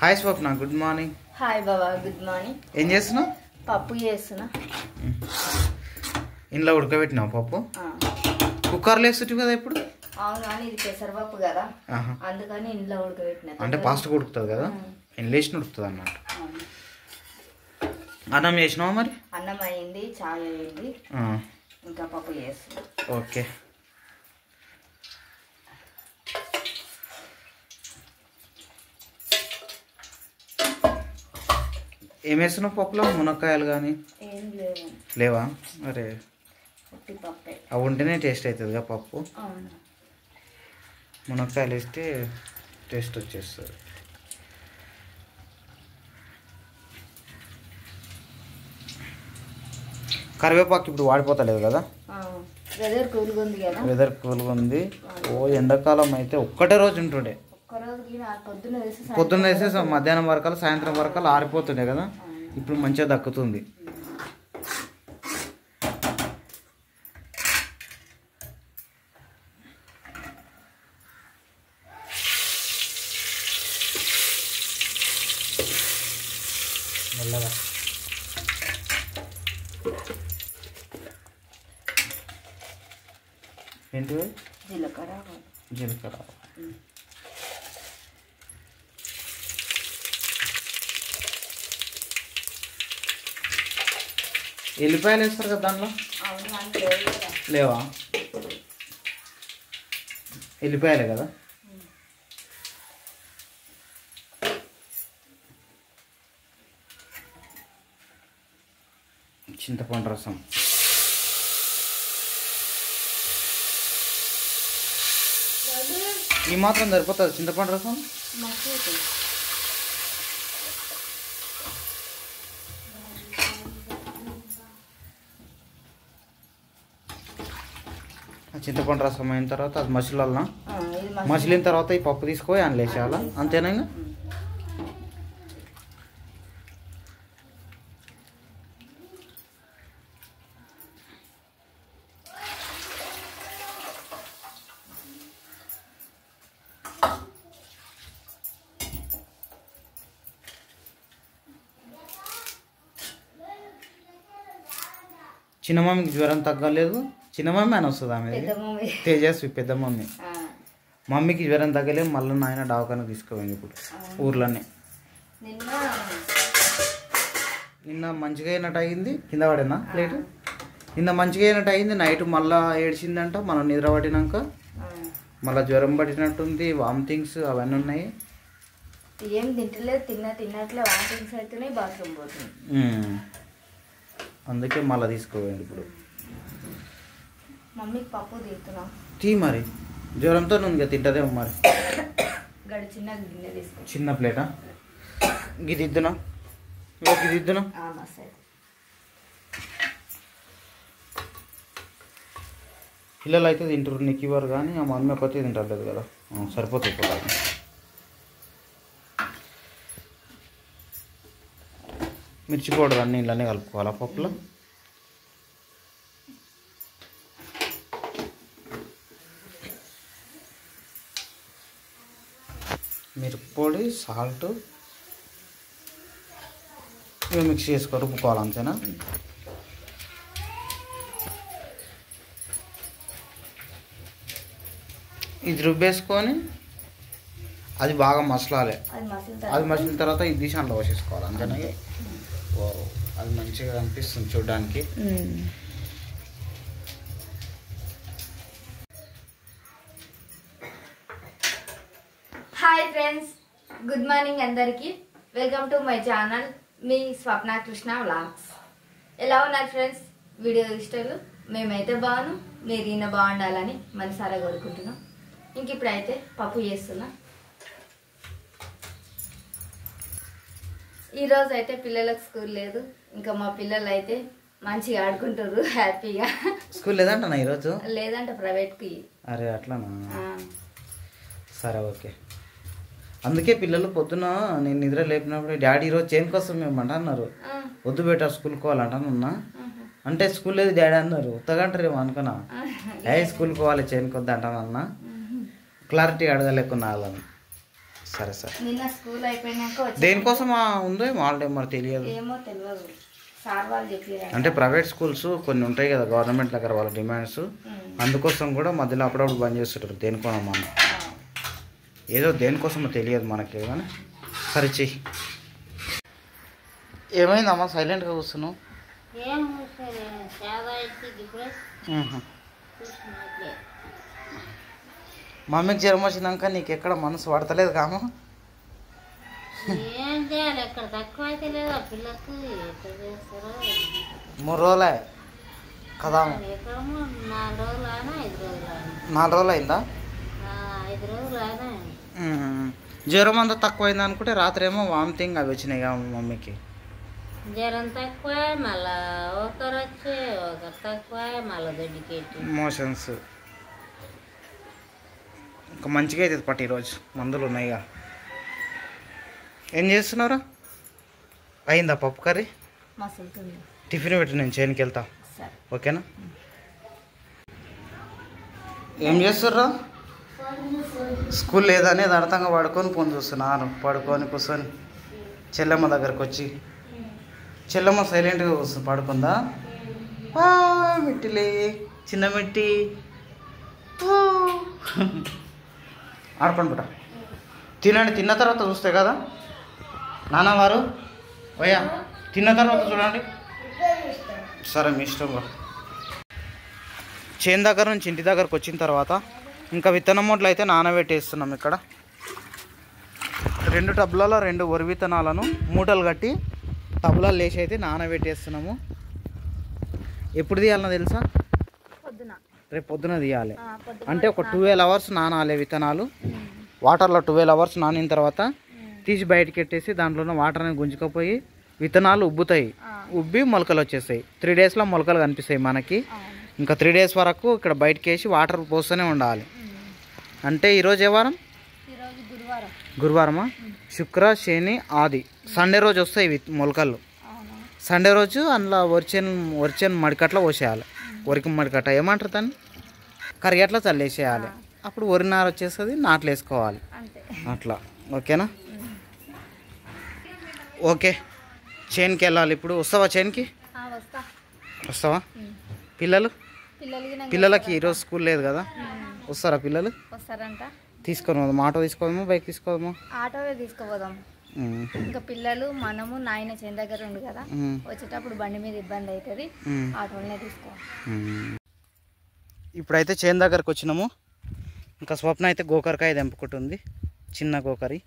Hi స్వప్న, good morning. Hi బాబా, good morning. ఏం చేస్తున్నావు? పప్పు చేస్తున్నా. ఇంట్లో ఉడకబెట్టినావు పప్పు? కుక్కర్లో వేస్తుంటివి కదా ఇప్పుడు? అవును, అని ఇది పెసరపప్పు కదా, అందుకని ఇంట్లో ఉడకబెట్టిన. అంటే ఫాస్ట్గా ఉడుకుతుంది కదా, ఇంట్లో వేసిన ఉడుకుతుంది అన్నమాట. అన్నం చేసినావా మరి? అన్నం అయింది, చాయ్ అయింది, ఇంకా పప్పు చేస్తున్నా. ఓకే. ఏం వేస్తున్నావు పప్పులో? మునక్కాయలు కానీ ఏం లేవు. లేవా? అరే పప్పే, అవి ఉంటేనే టేస్ట్ అవుతుందిగా పప్పు. అవును, మునక్కాయలు వేస్తే టేస్ట్ వచ్చేస్తుంది. కరివేపాకు ఇప్పుడు వాడిపోతలేదు కదా, వెదర్ కూల్గా ఉంది కదా. వెదర్ కూల్గా ఉంది. ఓ ఎండాకాలం అయితే ఒక్కటే రోజు ఉంటుండే, పొద్దున్న వేసేసి మధ్యాహ్నం వరకల్లా సాయంత్రం వరకల్లా ఆరిపోతుండే కదా. ఇప్పుడు మంచిగా దక్కుతుంది. మెల్లగా ఏంటివి? జీలకర్ర. ఎల్లిపాయలు వేస్తారు కదా దాంట్లో? లేవా? ఎల్లిపాయలే కదా. చింతపండు రసం. ఈ మాత్రం సరిపోతుంది చింతపండు రసం? చింతపండు రసం అయిన తర్వాత అది మసిలన్నా, మసిలిన తర్వాత ఈ పప్పు తీసుకొని అందులో వేసేయాలా, అంతేనా? ఇంకా చిన్నమమ్మకి జ్వరం తగ్గలేదు. చిన్నమమ్మి అని వస్తుంది ఆమె, తేజస్వి పెద్ద మమ్మీ. మమ్మీకి జ్వరం తగ్గలేదు, మళ్ళీ నాయన దవాఖానకు తీసుకుపోయింది ఇప్పుడు ఊర్లోనే. నిన్న మంచిగా అయినట్టు అయింది, కింద పడినా ప్లేట్. నిన్న మంచిగా అయినట్టు అయింది, నైట్ మళ్ళీ ఏడ్చిందంట. మనం నిద్ర పట్టినాక మళ్ళీ జ్వరం పట్టినట్టుంది, వామిటింగ్స్ అవన్నీ ఉన్నాయి. ఏం తింటలేదు, తిన్నట్లే వామిటింగ్స్ అయితేనే బాత్రూమ్ పోతుంది. అందుకే మళ్ళీ తీసుకోపోయింది ఇప్పుడు. మమ్మీకి పప్పు తీస్తున్నా. తీ మరి, జ్వరంతో నువ్వు తింటదేమో మరి. గడి చిన్న గిన్నె తీసుకో. చిన్న ప్లేటా? గిదిద్దునా? గిదిద్దునా? పిల్లలు అయితే తింటారు, నీకు ఇవ్వరు కానీ ఆ మమ్మీ ఒకటి తింటలేదు కదా, సరిపోతుంది కూడా. మిర్చి పౌడర్ అన్నీ ఇలానే కలుపుకోవాలా పప్పులో? మిరప పొడి, సాల్ట్ ఇవి మిక్స్ చేసుకో, రుబ్బుకోవాలి అంతేనా? ఇది రుబ్బేసుకొని అది బాగా మసలాలి. అది మసిలిన తర్వాత ఇది తీసి అందులో పోసేసుకోవాలి అంతేనా? ఓ, అది మంచిగా అనిపిస్తుంది చూడడానికి. హాయ్ ఫ్రెండ్స్, గుడ్ మార్నింగ్ అందరికీ. Welcome to my channel, me Swapna Krishna vlogs. ఎలా ఉన్నారు ఫ్రెండ్స్? వీడియో ఇష్టాలు మేమైతే బాగున్నాం, మీరు ఈయన బాగుండాలని మనసారా కోరుకుంటున్నాం. ఇంక ఇప్పుడైతే పప్పు చేస్తున్నా. ఈరోజు అయితే పిల్లలకు స్కూల్ లేదు, ఇంకా మా పిల్లలు అయితే మంచిగా ఆడుకుంటారు హ్యాపీగా. స్కూల్ లేదంటనా ఈరోజు? లేదంట, ప్రైవేట్కి. అరే అట్లానా? సరే ఓకే. అందుకే పిల్లలు పొద్దున నేను నిద్ర లేపినప్పుడు డాడీ ఈరోజు చైన్ కోసం మేము అన్నారు, వద్దు బేటా స్కూల్కి పోవాలంటానన్నా. అంటే స్కూల్ లేదు డాడీ అన్నారు. ఉత్తగంటారేమో అనుకున్నా. స్కూల్కి పోవాలి చైన్ కొద్ది అంటానన్నా. క్లారిటీ అడగలేకున్నా వాళ్ళని. సరే సరే. నిన్న స్కూల్ అయిపోయినాక వచ్చి దేనికోసం ఉందో హాలిడే మరి తెలియదు. ఏమో తెలియదు, సార్ వాళ్ళు చెప్పారు. అంటే ప్రైవేట్ స్కూల్స్ కొన్ని ఉంటాయి కదా గవర్నమెంట్ దగ్గర వాళ్ళ డిమాండ్స్, అందుకోసం కూడా మధ్యలో అప్పుడప్పుడు బంద్ చేస్తుంటారు. దేనికోసం మనం ఏదో దేనికోసమో తెలియదు మనకి కానీ. సరే చెయ్యి. ఏమైందమ్మా సైలెంట్గా కూర్చున్నావు? మమ్మీకి జ్వరం వచ్చినాక నీకు ఎక్కడ మనసు పడతలేదు కామా? ఏం చేయాలి, ఎక్కడ తక్కువ అయితే లేదా పిల్లలకు 3 రోజులే కదా? 4 రోజులు అయినా 5 రోజులు అయినా 4 రోజులు అయిందా? 5 రోజులు అయినా. జ్వరం అంతా తక్కువ అయింది అనుకుంటే రాత్రి ఏమో వామిటింగ్ అవి వచ్చినాయి మమ్మీకి. జ్వరం తక్కువ, మళ్ళా ఒకరు వచ్చి ఒకరు తక్కువ, మళ్ళీ దొడ్డికెట్టి మోషన్స్. ఇంకా మంచిగా అవుతుంది పట్టు. ఈరోజు మందులు ఉన్నాయిగా. ఏం చేస్తున్నారా? అయిందా పప్పు కర్రీ? మసులుతుంది. టిఫిన్ పెట్టి నేను చేయనికి వెళ్తా, సరే ఓకేనా? ఏం చేస్తుర్రా? స్కూల్ లేదని అర్థంగా పడుకొని ఫోన్ చూస్తున్నారు. పడుకొని కూర్చొని చెల్లెమ్మ దగ్గరకు వచ్చి, చెల్లెమ్మ సైలెంట్గా కూర్చొని పడుకుందా? మిట్టిలే చిన్న మిట్టి ఆడుకోండి బిడ్డ. తినండి, తిన్న తర్వాత చూస్తే కదా నాన్నవారు. అయ్యా తిన్న తర్వాత చూడండి. సరే మీ ఇష్టంగా. చేను దగ్గర నుంచి ఇంటి దగ్గరకు వచ్చిన తర్వాత ఇంకా విత్తనం మూటలు అయితే నానబెట్టేస్తున్నాం. ఇక్కడ 2 టబ్లలో 2 వరి విత్తనాలను మూటలు కట్టి టబ్లలో వేసి అయితే నానబెట్టేస్తున్నాము. ఎప్పుడు తీయాలన్నా తెలుసా? రేపు పొద్దున తీయాలి. అంటే ఒక 12 అవర్స్ నానాలి విత్తనాలు. వాటర్లో 12 అవర్స్ నానిన తర్వాత తీసి బయటకి పెట్టేసి దాంట్లో ఉన్న వాటర్ని గుంజుకపోయి విత్తనాలు ఉబ్బుతాయి. ఉబ్బి మొలకలు వచ్చేస్తాయి. 3 డేస్లో మొలకలు కనిపిస్తాయి మనకి. ఇంకా 3 డేస్ వరకు ఇక్కడ బయటకి వేసి వాటర్ పోస్తూనే ఉండాలి. అంటే ఈరోజు ఏ వారం? గురువారమా? శుక్ర శని ఆది సండే రోజు వస్తాయి మొలకలు. సండే రోజు అందులో వరిచేను మడికట్ల పోసేయాలి. వరికి మడికట్ట ఏమంటారు దాన్ని? కరిగట్లా చల్లేసేయాలి. అప్పుడు వరి నార వచ్చేస్తుంది, నాట్లు వేసుకోవాలి. అట్లా ఓకేనా? ఓకే. చేనుకి వెళ్ళాలి ఇప్పుడు. వస్తావా చేనుకి? వస్తావా? పిల్లలకి ఈరోజు స్కూల్ లేదు కదా, వస్తారా పిల్లలు? వస్తారంట. తీసుకొని పోదాం. ఆటో తీసుకోదామా బైక్ తీసుకోదామా? ఆటోవే తీసుకుపోదాం. ఇంకా పిల్లలు మనము నాయన చేను దగ్గర ఉండు కదా, వచ్చేటప్పుడు బండి మీద ఇబ్బంది అవుతుంది, ఆటోనే తీసుకోవాలి. ఇప్పుడైతే చేను దగ్గరకు వచ్చినాము. ఇంకా స్వప్న అయితే గోకరకాయ తెంపుకుంటుంది, చిన్న గోకరి.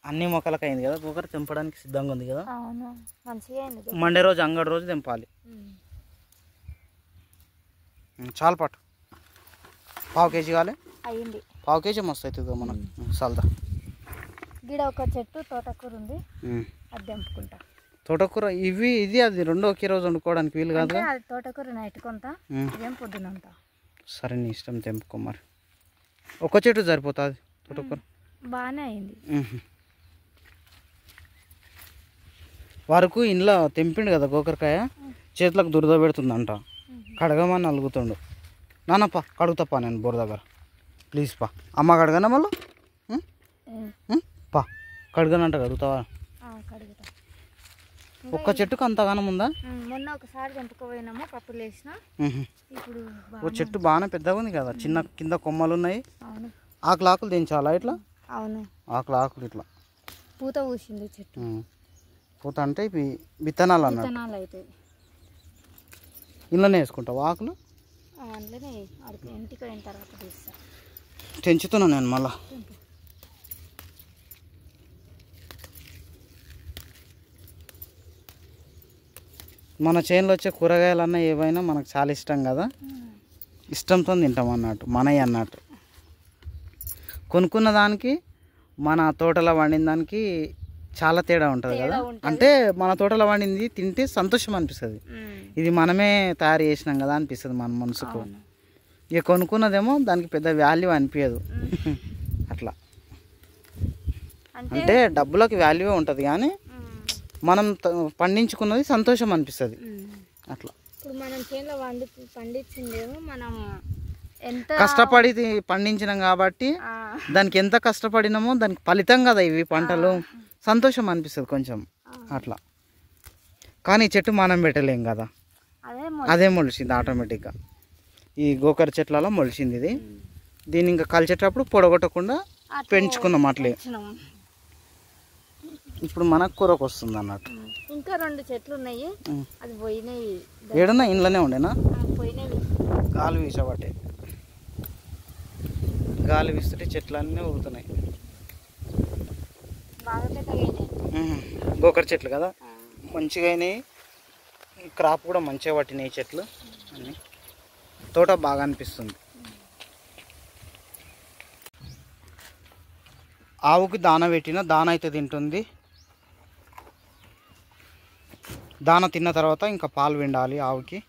అన్ని మొక్కలకు అయింది కదా గోకర, తెంపడానికి సిద్ధంగా ఉంది కదా. మండే రోజు అంగడి రోజు తెంపాలి. చాలు పట్టు. పావు కేజీ కావాలి. అయ్యింది. పావు కేజీ మస్తు అవుతుంది మనకు. సల్దా గిడ ఒక చెట్టు తోటకూర ఉంది, అది తెంపుకుంటా. తోటకూర ఇది అది రెండు ఒకే రోజు వండుకోవడానికి వీలు కాదు. అది తోటకూర నైట్ కొంత, ఇదేం పొద్దునంత. సరే నీ ఇష్టం, తెంపుకో. మరి ఒక చెట్టు సరిపోతుంది తోటకూర. బాగానే అయింది. వరకు ఇంట్లో తెంపిండు కదా గోకరకాయ, చేతులకు దురద పెడుతుందంట. కడగమని అలుగుతుండు. నాన్నప్ప కడుగుతాపా నేను బోర్ దగ్గర, ప్లీజ్ పా. అమ్మ కడగనా మళ్ళీ? పా కడగనంట, కడుగుతావా? ఒక్క చెట్టుకు అంతగానం ఉందా? మొన్న ఒకసారి తెంపుకోపోయినాము, పప్పులు వేసిన. ఇప్పుడు ఓ చెట్టు బాగానే పెద్దగా ఉంది కదా, చిన్న కింద కొమ్మలు ఉన్నాయి. ఆకులు దించాలా ఇట్లా? అవును, ఆకులు ఇట్లా పూత పూసింది చెట్టు. పూత అంటే ఇవి విత్తనాలు అన్నట్టు. అవుతాయి. ఇంట్లోనే వేసుకుంటావు ఆకులు? అందులోనే ఇంటికి అయిన తర్వాత తీస్తా. తెంచుతున్నా నేను మళ్ళా. మన చేనులో వచ్చే కూరగాయలన్నా ఏవైనా మనకు చాలా ఇష్టం కదా, ఇష్టంతో తింటాం అన్నట్టు, మనవి అన్నట్టు. కొనుక్కున్న దానికి మన తోటలో వండిన దానికి చాలా తేడా ఉంటుంది కదా. అంటే మన తోటలో వండింది తింటే సంతోషం అనిపిస్తుంది, ఇది మనమే తయారు చేసినాం కదా అనిపిస్తుంది మన మనసుకు. ఇక కొనుక్కున్నదేమో దానికి పెద్ద వాల్యూ అనిపించదు. అట్లా అంటే డబ్బులకి వాల్యూవే ఉంటుంది కానీ మనం పండించుకున్నది సంతోషం అనిపిస్తుంది అట్లా. ఇప్పుడు మనం చేనులో పండించిందేమో మనం ఎంత కష్టపడి పండించినాం కాబట్టి దానికి ఎంత కష్టపడినామో దానికి ఫలితం కదా ఇవి పంటలు, సంతోషం అనిపిస్తుంది కొంచెం అట్లా. కానీ చెట్టు మనం పెట్టలేం కదా, అదే మొలిచింది ఆటోమేటిక్గా. ఈ గోకర చెట్లలో మొలిచింది ఇది. దీన్ని ఇంకా కలిసేటప్పుడు పొడగొట్టకుండా పెంచుకున్నాం అట్లే. ఇప్పుడు మనకు కూరకు వస్తుంది అన్నట్టు. ఇంకా 2 చెట్లు ఉన్నాయి, అది పోయినాయి. ఏడున్నా ఇంట్లోనే ఉండేనా? పోయినవి. గాలి వీసబట్టే, గాలి వీస్తుంటే చెట్లన్నీ ఊగుతున్నాయి. బాగా పెద్దగా అయినాయి. గోకర చెట్లు కదా, మంచిగా అయినాయి. క్రాప్ కూడా మంచిగా పట్టినాయి చెట్లు అన్నీ. తోట బాగా అనిపిస్తుంది. ఆవుకి దాన పెట్టిన, దాన అయితే తింటుంది. దాన తిన్న తర్వాత ఇంకా పాలు పిండాలి ఆవుకి.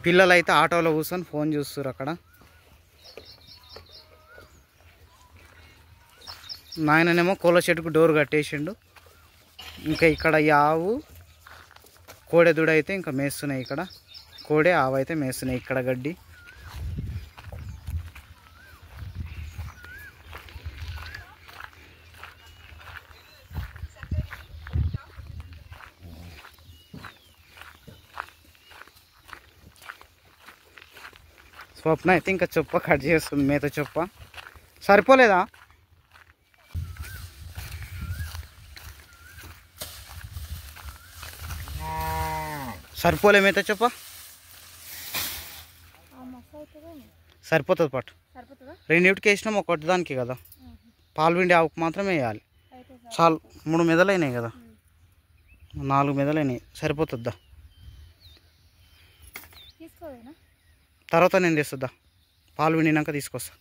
పిల్లలు అయితే ఆటోలో కూర్చొని ఫోన్ చూస్తారు అక్కడ. నాయననేమో కోళ్ళ చెట్టుకు డోర్ కట్టేసిండు. ఇంకా ఇక్కడ ఈ ఆవు కోడె దూడ అయితే ఇంకా మేస్తున్నాయి. ఇక్కడ కోడె ఆవు అయితే మేస్తున్నాయి ఇక్కడ గడ్డి. స్వప్న అయితే ఇంకా చొప్ప కట్ చేస్తుంది, మేత చొప్ప. సరిపోలేదా? సరిపోలే మేత చొప్ప? సరిపోతుంది పట్టు. 2 వేసినాం, ఒకటి దానికి కదా. పాలు పిండి ఆవుకు మాత్రమే వేయాలి. చాలు, 3 మెదలైనాయి కదా, 4 మెదలైనాయి, సరిపోతుందా? తర్వాత నేను తెస్తుందా, పాలు పిండినాక తీసుకొస్తా.